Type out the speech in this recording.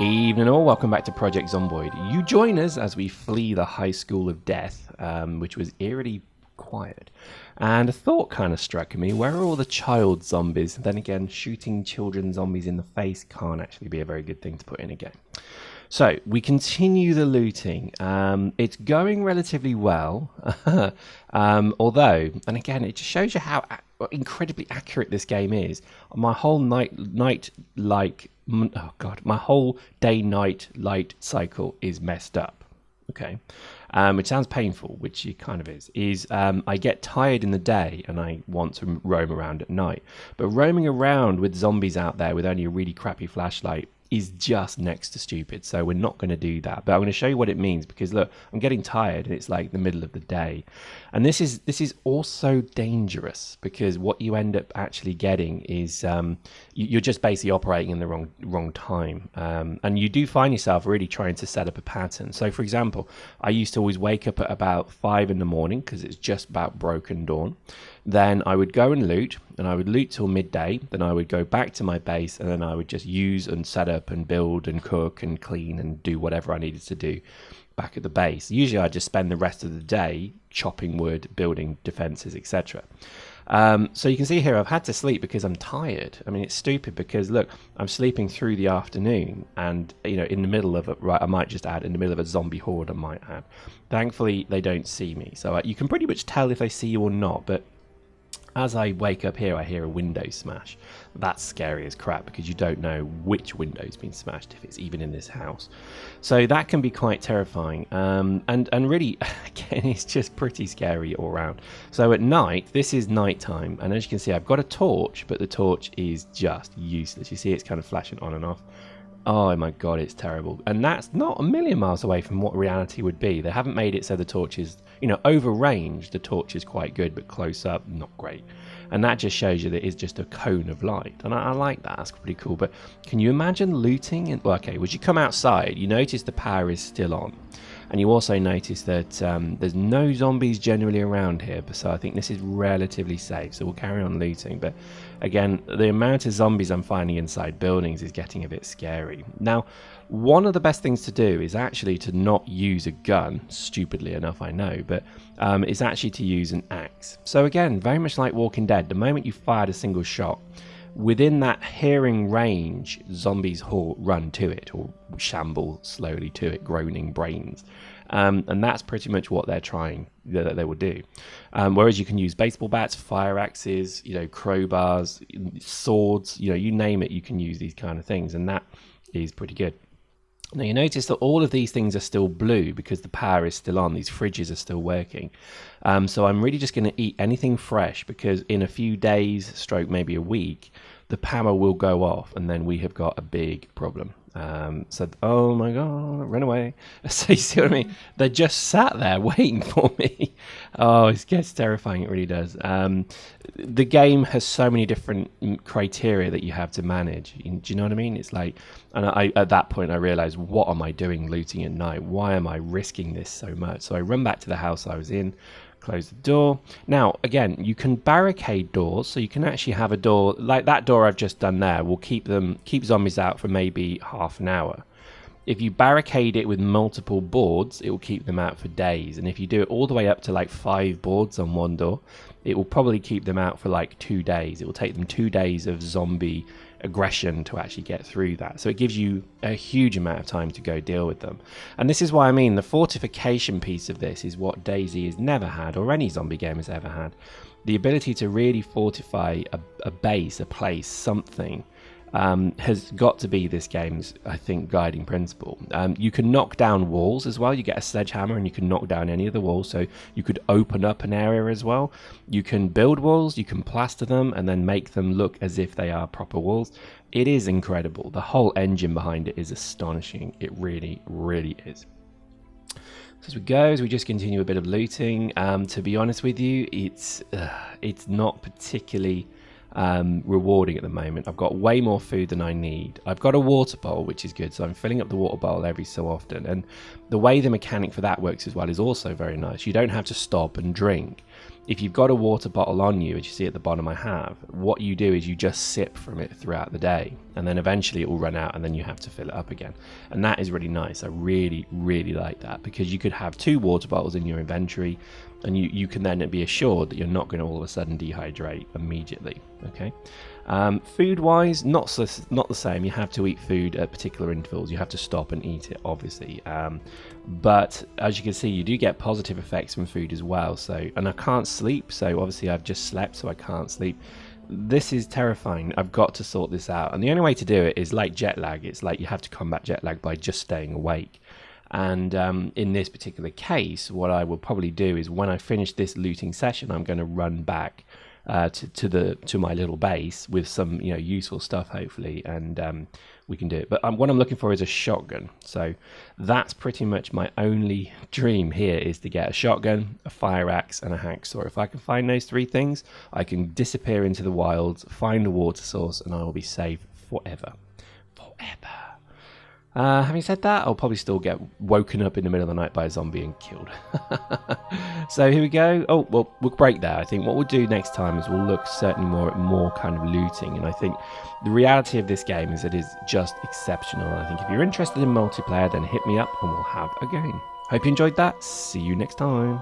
Evening all, welcome back to Project Zomboid. You join us as we flee the high school of death, which was eerily quiet. And a thought kind of struck me, where are all the child zombies? Then again, shooting children zombies in the face can't actually be a very good thing to put in a game. So, we continue the looting. It's going relatively well, although, and again, it just shows you how incredibly accurate this game is. My whole my whole day-night light cycle is messed up. Okay, which sounds painful, which it kind of is I get tired in the day and I want to roam around at night. But roaming around with zombies out there with only a really crappy flashlight is just next to stupid, so we're not going to do that. But I'm going to show you what it means, because look, I'm getting tired and it's like the middle of the day, and this is also dangerous, because what you end up actually getting is you're just basically operating in the wrong time, and you do find yourself really trying to set up a pattern. So for example, I used to always wake up at about 5 in the morning because it's just about broken dawn. Then I would go and loot, and I would loot till midday. Then I would go back to my base, and then I would just use and set up and build and cook and clean and do whatever I needed to do back at the base. Usually I just spend the rest of the day chopping wood, building defenses, etc. So you can see here I've had to sleep because I'm tired. I mean, it's stupid because look, I'm sleeping through the afternoon, and you know, in the middle of it, right, I might just add in the middle of a zombie horde, I might add. Thankfully they don't see me, so you can pretty much tell if they see you or not. But as I wake up here, I hear a window smash. That's scary as crap, because you don't know which window's been smashed, if it's even in this house. So that can be quite terrifying. And really, again, it's just pretty scary all around. So at night, this is nighttime, and as you can see, I've got a torch, but the torch is just useless. You see it's kind of flashing on and off. Oh my god, it's terrible. And that's not a million miles away from what reality would be. They haven't made it so the torch is, you know, over range, the torch is quite good, but close up, not great. And that just shows you that it's just a cone of light. And I like that, that's pretty cool. But can you imagine looting? And, well, okay, would you come outside, you notice the power is still on. And you also notice that there's no zombies generally around here, so I think this is relatively safe. So we'll carry on looting. But again, the amount of zombies I'm finding inside buildings is getting a bit scary. Now, one of the best things to do is actually to not use a gun, stupidly enough, I know, but it's actually to use an axe. So again, very much like Walking Dead, the moment you fired a single shot, within that hearing range, zombies run to it, or shamble slowly to it, groaning brains. And that's pretty much what they're trying, that they will do. Whereas you can use baseball bats, fire axes, you know, crowbars, swords, you know, you name it, you can use these kind of things, and that is pretty good. Now you notice that all of these things are still blue because the power is still on. These fridges are still working. So I'm really just going to eat anything fresh, because in a few days, stroke maybe a week, the power will go off, and then we have got a big problem. So, oh my god, run away. So you see what I mean? They're just sat there waiting for me. Oh, it gets terrifying, it really does. The game has so many different criteria that you have to manage. Do you know what I mean? It's like, and at that point I realized, what am I doing looting at night? Why am I risking this so much? So I run back to the house I was in, close the door. Now again, you can barricade doors, so you can actually have a door like that door I've just done there will keep zombies out for maybe half an hour. If you barricade it with multiple boards, it will keep them out for days. And if you do it all the way up to like 5 boards on one door, it will probably keep them out for like 2 days. It will take them 2 days of zombie aggression to actually get through that. So it gives you a huge amount of time to go deal with them. And this is why I mean the fortification piece of this is what DayZ has never had, or any zombie game has ever had. The ability to really fortify a base, a place, something, has got to be this game's, I think, guiding principle. You can knock down walls as well. You get a sledgehammer and you can knock down any of the walls, so you could open up an area as well. You can build walls, you can plaster them and then make them look as if they are proper walls. It is incredible. The whole engine behind it is astonishing. It really, really is. So as we go, as we just continue a bit of looting, to be honest with you, it's not particularly rewarding at the moment. I've got way more food than I need. I've got a water bowl, which is good, so I'm filling up the water bowl every so often, and the way the mechanic for that works as well is also very nice. You don't have to stop and drink. if you've got a water bottle on you, as you see at the bottom I have, what you do is you just sip from it throughout the day, and then eventually it will run out and then you have to fill it up again. And that is really nice. I really, really like that, because you could have 2 water bottles in your inventory, and you can then be assured that you're not going to all of a sudden dehydrate immediately. Okay. Food wise, not the same. You have to eat food at particular intervals. You have to stop and eat it, obviously. But as you can see, you do get positive effects from food as well. So, and I can't sleep. So obviously I've just slept, so I can't sleep. This is terrifying. I've got to sort this out. And the only way to do it is like jet lag. It's like you have to combat jet lag by just staying awake. And in this particular case, what I will probably do is when I finish this looting session, I'm going to run back to my little base with some useful stuff, hopefully, and we can do it. But what I'm looking for is a shotgun. So that's pretty much my only dream here, is to get a shotgun, a fire axe, and a hacksaw. If I can find those 3 things, I can disappear into the wilds, find a water source, and I will be safe forever. Having said that, I'll probably still get woken up in the middle of the night by a zombie and killed. So here we go. Oh, well, we'll break there. I think what we'll do next time is we'll look certainly more at more kind of looting. And I think the reality of this game is it is just exceptional. I think if you're interested in multiplayer, then hit me up and we'll have a game. Hope you enjoyed that. See you next time.